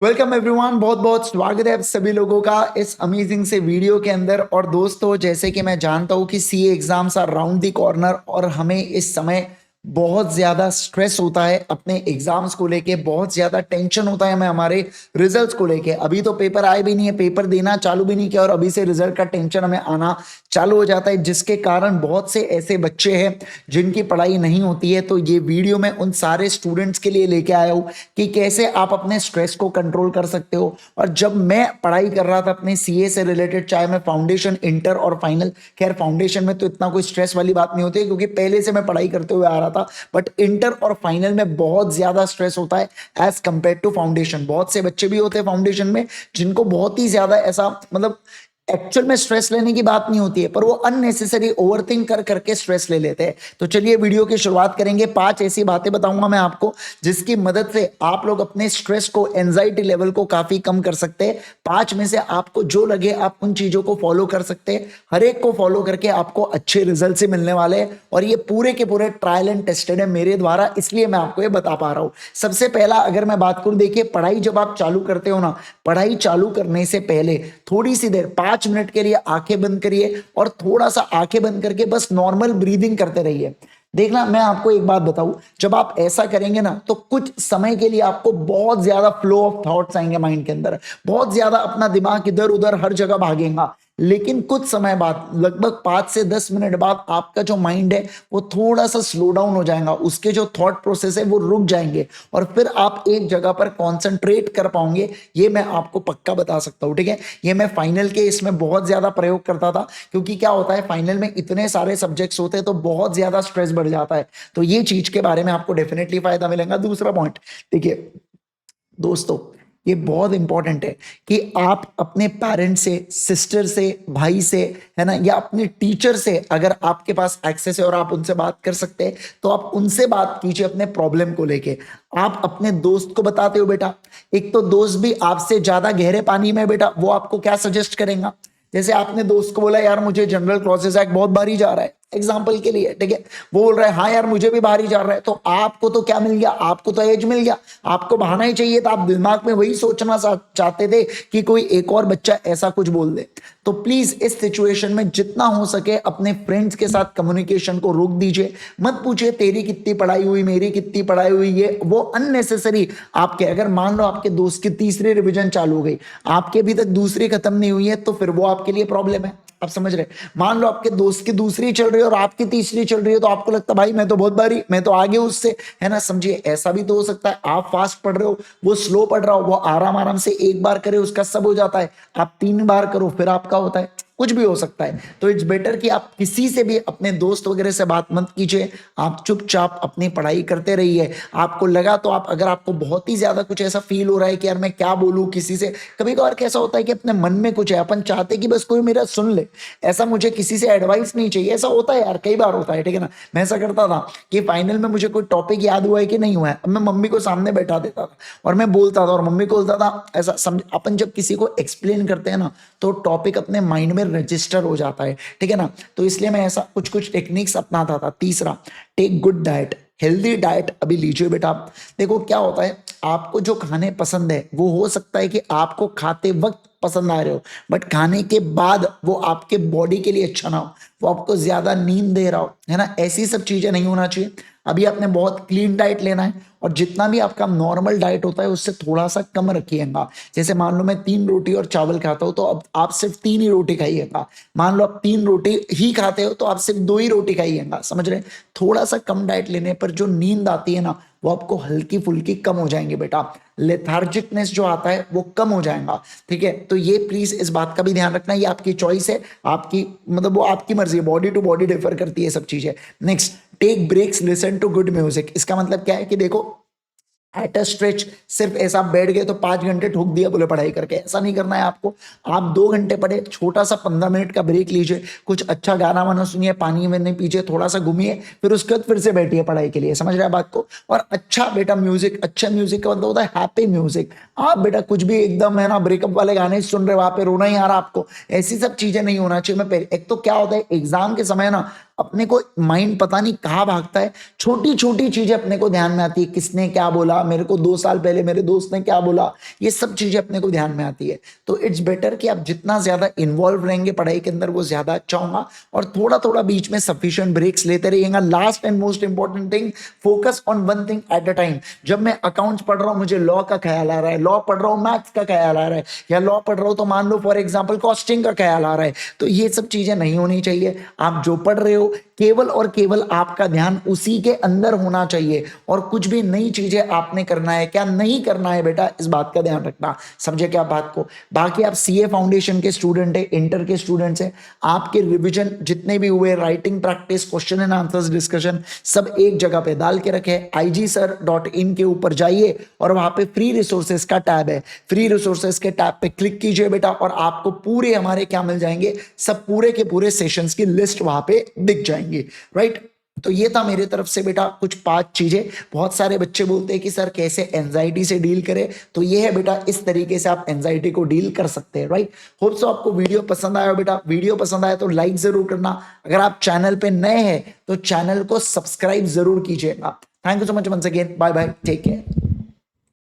Welcome everyone, बहुत बहुत स्वागत है आप सभी लोगों का इस अमेजिंग से वीडियो के अंदर। और दोस्तों, जैसे कि मैं जानता हूं कि CA exams are round the corner और हमें इस समय बहुत ज़्यादा स्ट्रेस होता है अपने एग्जाम्स को लेके, बहुत ज़्यादा टेंशन होता है हमें हमारे रिजल्ट्स को लेके। अभी तो पेपर आए भी नहीं है, पेपर देना चालू भी नहीं किया और अभी से रिजल्ट का टेंशन हमें आना चालू हो जाता है, जिसके कारण बहुत से ऐसे बच्चे हैं जिनकी पढ़ाई नहीं होती है। तो ये वीडियो मैं उन सारे स्टूडेंट्स के लिए लेके आया हूँ कि कैसे आप अपने स्ट्रेस को कंट्रोल कर सकते हो। और जब मैं पढ़ाई कर रहा था अपने सीए से रिलेटेड, चाहे मैं फाउंडेशन, इंटर और फाइनल, खैर फाउंडेशन में तो इतना कोई स्ट्रेस वाली बात नहीं होती है क्योंकि पहले से मैं पढ़ाई करते हुए आ रहा था, बट इंटर और फाइनल में बहुत ज्यादा स्ट्रेस होता है एज कंपेयर टू फाउंडेशन। बहुत से बच्चे भी होते हैं फाउंडेशन में जिनको बहुत ही ज्यादा ऐसा मतलब एक्चुअल में स्ट्रेस लेने की बात नहीं होती है, पर वो अननेसेसरी ओवरथिंक कर करके स्ट्रेस ले लेते हैं। तो चलिए वीडियो की शुरुआत करेंगे। 5 ऐसी बातें बताऊंगा मैं आपको जिसकी मदद से आप लोग अपने स्ट्रेस को, एंजाइटी लेवल को काफी कम कर सकते हैं। 5 में से आपको जो लगे आप उन चीजों को फॉलो कर सकते हैं। हर एक को फॉलो करके आपको अच्छे रिजल्ट से मिलने वाले हैं और ये पूरे के पूरे ट्रायल एंड टेस्टेड है मेरे द्वारा, इसलिए मैं आपको ये बता पा रहा हूं। सबसे पहला अगर मैं बात करूं, देखिए पढ़ाई जब आप चालू करते हो ना, पढ़ाई चालू करने से पहले थोड़ी सी देर 5 मिनट के लिए आंखें बंद करिए और थोड़ा सा आंखें बंद करके बस नॉर्मल ब्रीदिंग करते रहिए। देखना, मैं आपको एक बात बताऊं, जब आप ऐसा करेंगे ना तो कुछ समय के लिए आपको बहुत ज्यादा फ्लो ऑफ थॉट्स आएंगे माइंड के अंदर, बहुत ज्यादा अपना दिमाग इधर उधर हर जगह भागेगा। लेकिन कुछ समय बाद, लगभग 5 से 10 मिनट बाद, आपका जो माइंड है वो थोड़ा सा स्लो डाउन हो जाएगा, उसके जो थॉट प्रोसेस है वो रुक जाएंगे और फिर आप एक जगह पर कॉन्सेंट्रेट कर पाओगे। ये मैं आपको पक्का बता सकता हूँ, ठीक है। ये मैं फाइनल के इसमें बहुत ज्यादा प्रयोग करता था क्योंकि क्या होता है, फाइनल में इतने सारे सब्जेक्ट्स होते हैं तो बहुत ज्यादा स्ट्रेस बढ़ जाता है। तो ये चीज के बारे में आपको डेफिनेटली फायदा मिलेगा। दूसरा पॉइंट, देखिए दोस्तों, ये बहुत इंपॉर्टेंट है कि आप अपने पेरेंट्स से, सिस्टर से, भाई से, है ना, या अपने टीचर से अगर आपके पास एक्सेस है और आप उनसे बात कर सकते हैं तो आप उनसे बात कीजिए अपने प्रॉब्लम को लेके। आप अपने दोस्त को बताते हो बेटा, एक तो दोस्त भी आपसे ज्यादा गहरे पानी में बेटा, वो आपको क्या सजेस्ट करेगा। जैसे आपने दोस्त को बोला यार मुझे जनरल क्रॉसेस एक्ट बहुत भारी जा रहा है, एग्जाम्पल के लिए, ठीक है, वो बोल रहा है हाँ यार मुझे भी भारी जा रहा है, तो आपको तो क्या मिल गया, आपको तो एज मिल गया, आपको बहाना ही चाहिए था। आप दिमाग में वही सोचना चाहते थे कि कोई एक और बच्चा ऐसा कुछ बोल दे। तो प्लीज इस सिचुएशन में जितना हो सके अपने फ्रेंड्स के साथ कम्युनिकेशन को रोक दीजिए। मत पूछिए तेरी कितनी पढ़ाई हुई, मेरी कितनी पढ़ाई हुई, ये वो अननेसेसरी। आपके अगर मान लो आपके दोस्त की तीसरी रिवीजन चालू हो गई, आपके अभी तक दूसरी खत्म नहीं हुई है, तो फिर वो आपके लिए प्रॉब्लम है। आप समझ रहे, मान लो आपके दोस्त की दूसरी चल रही है और आपकी तीसरी चल रही है, तो आपको लगता है भाई मैं तो बहुत भारी, मैं तो आगे उससे, है ना। समझिए, ऐसा भी तो हो सकता है आप फास्ट पढ़ रहे हो, वो स्लो पढ़ रहा हो, वो आराम आराम से एक बार करे उसका सब हो जाता है, आप 3 बार करो फिर आपका होता है, कुछ भी हो सकता है। तो इट्स बेटर कि आप किसी से भी, अपने दोस्त वगैरह से बात मत कीजिए, आप चुपचाप अपनी पढ़ाई करते रहिए। आपको लगा तो आप, अगर आपको बहुत ही ज्यादा कुछ ऐसा फील हो रहा है कि यार मैं क्या बोलूं किसी से, कभी कभार कैसा होता है कि अपने मन में कुछ है, अपन चाहते कि बस कोई मेरा सुन ले, ऐसा मुझे किसी से एडवाइस नहीं चाहिए, ऐसा होता है यार, कई बार होता है, ठीक है ना। मैं ऐसा करता था कि फाइनल में मुझे कोई टॉपिक याद हुआ है कि नहीं हुआ है, अब मैं मम्मी को सामने बैठा देता था और मैं बोलता था और मम्मी को बोलता था ऐसा। समझ, अपन जब किसी को एक्सप्लेन करते हैं ना तो टॉपिक अपने माइंड में रजिस्टर हो जाता है, ठीक है ना। तो इसलिए मैं ऐसा कुछ कुछ टेक्निक्स अपनाता था। तीसरा, take good diet, healthy diet अभी लीजिए बेटा। देखो क्या होता है, आपको जो खाने पसंद है वो हो सकता है कि आपको खाते वक्त पसंद आ रहे हो, बट खाने के बाद वो आपके बॉडी के लिए अच्छा ना हो, वो आपको ज्यादा नींद दे रहा हो, है ना, ऐसी सब चीजें नहीं होना चाहिए। अभी आपने बहुत क्लीन डाइट लेना है और जितना भी आपका नॉर्मल डाइट होता है उससे थोड़ा सा कम रखिएगा। जैसे मान लो मैं 3 रोटी और चावल खाता हूं तो अब आप सिर्फ 3 ही रोटी खाइएगा। मान लो आप 3 रोटी ही खाते हो तो आप सिर्फ 2 ही रोटी खाइएगा, समझ रहे हैं। थोड़ा सा कम डाइट लेने पर जो नींद आती है ना वो आपको हल्की फुल्की कम हो जाएंगे बेटा, लेथार्जिकनेस जो आता है वो कम हो जाएगा, ठीक है। तो ये प्लीज इस बात का भी ध्यान रखना, ये आपकी चॉइस है, आपकी मतलब वो आपकी मर्जी है, बॉडी टू बॉडी डिफर करती है सब चीजें। Next, take breaks, listen to good music. इसका मतलब क्या है कि देखो, एट अ स्ट्रेच सिर्फ ऐसा आप बैठ गए तो 5 घंटे ठोक दिया बोले पढ़ाई करके, ऐसा नहीं करना है आपको। आप 2 घंटे पढ़े, छोटा सा 15 मिनट का ब्रेक लीजिए, कुछ अच्छा गाना वाना सुनिए, पानी में नहीं पीजिए, थोड़ा सा घूमिए, फिर उसके बाद फिर से बैठिए पढ़ाई के लिए, समझ रहे हैं बात को। और अच्छा बेटा म्यूजिक, अच्छा म्यूजिक का मतलब होता है हैप्पी म्यूजिक। आप बेटा कुछ भी एकदम, है ना, ब्रेकअप वाले गाने सुन रहे, वहां पे रोना ही आ रहा आपको, ऐसी सब चीजें नहीं होना चाहिए। मैं पहले, एक तो क्या होता है एग्जाम के समय ना अपने को माइंड पता नहीं कहाँ भागता है, छोटी छोटी चीजें अपने को ध्यान में आती है, किसने क्या बोला मेरे को 2 साल पहले, मेरे दोस्त ने क्या बोला, ये सब चीजें अपने को ध्यान में आती है। तो इट्स बेटर कि आप जितना ज्यादा इन्वॉल्व रहेंगे पढ़ाई के अंदर वो ज्यादा अच्छा होगा, और थोड़ा थोड़ा बीच में सफिशिएंट ब्रेक्स लेते रहिएगा। Last and most important thing, focus on one thing at a time. जब मैं अकाउंट्स पढ़ रहा हूं मुझे लॉ का ख्याल आ रहा है, लॉ पढ़ रहा हूं मैथ्स का ख्याल आ रहा है, या लॉ पढ़ रहा हूं तो मान लो फॉर एग्जांपल कॉस्टिंग का ख्याल आ रहा है, तो ये सब चीजें नहीं होनी चाहिए। आप जो पढ़ रहे हो केवल और केवल आपका ध्यान उसी के अंदर होना चाहिए, और कुछ भी नई चीजें आपने करना है क्या नहीं करना है बेटा, इस बात का ध्यान रखना। समझे क्या बात को? बाकी आप सीए फाउंडेशन के स्टूडेंट है, इंटर के स्टूडेंट्स हैं, आपके रिवीजन जितने भी हुए, writing practice, question and answers discussion, सब एक जगह पे डाल के रखे। igsir.in के ऊपर जाइए और वहां पे फ्री रिसोर्सेज का टैब है, फ्री रिसोर्सेज के टैब पे क्लिक कीजिए बेटा, और आपको पूरे हमारे क्या मिल जाएंगे, सब पूरे के पूरे सेशंस की लिस्ट वहां पे दिख जाएंगे, राइट। तो ये था मेरे तरफ से बेटा कुछ 5 चीजें। बहुत सारे बच्चे बोलते हैं कि सर कैसे एंजाइटी से डील करें, तो ये है बेटा, इस तरीके से आप एंजाइटी को डील कर सकते हैं, राइट। होप सो आपको वीडियो पसंद आया बेटा। वीडियो पसंद आया तो लाइक जरूर करना, अगर आप चैनल पे नए हैं तो चैनल को सब्सक्राइब जरूर कीजिएगा। Thank you so much once again, bye bye, take care.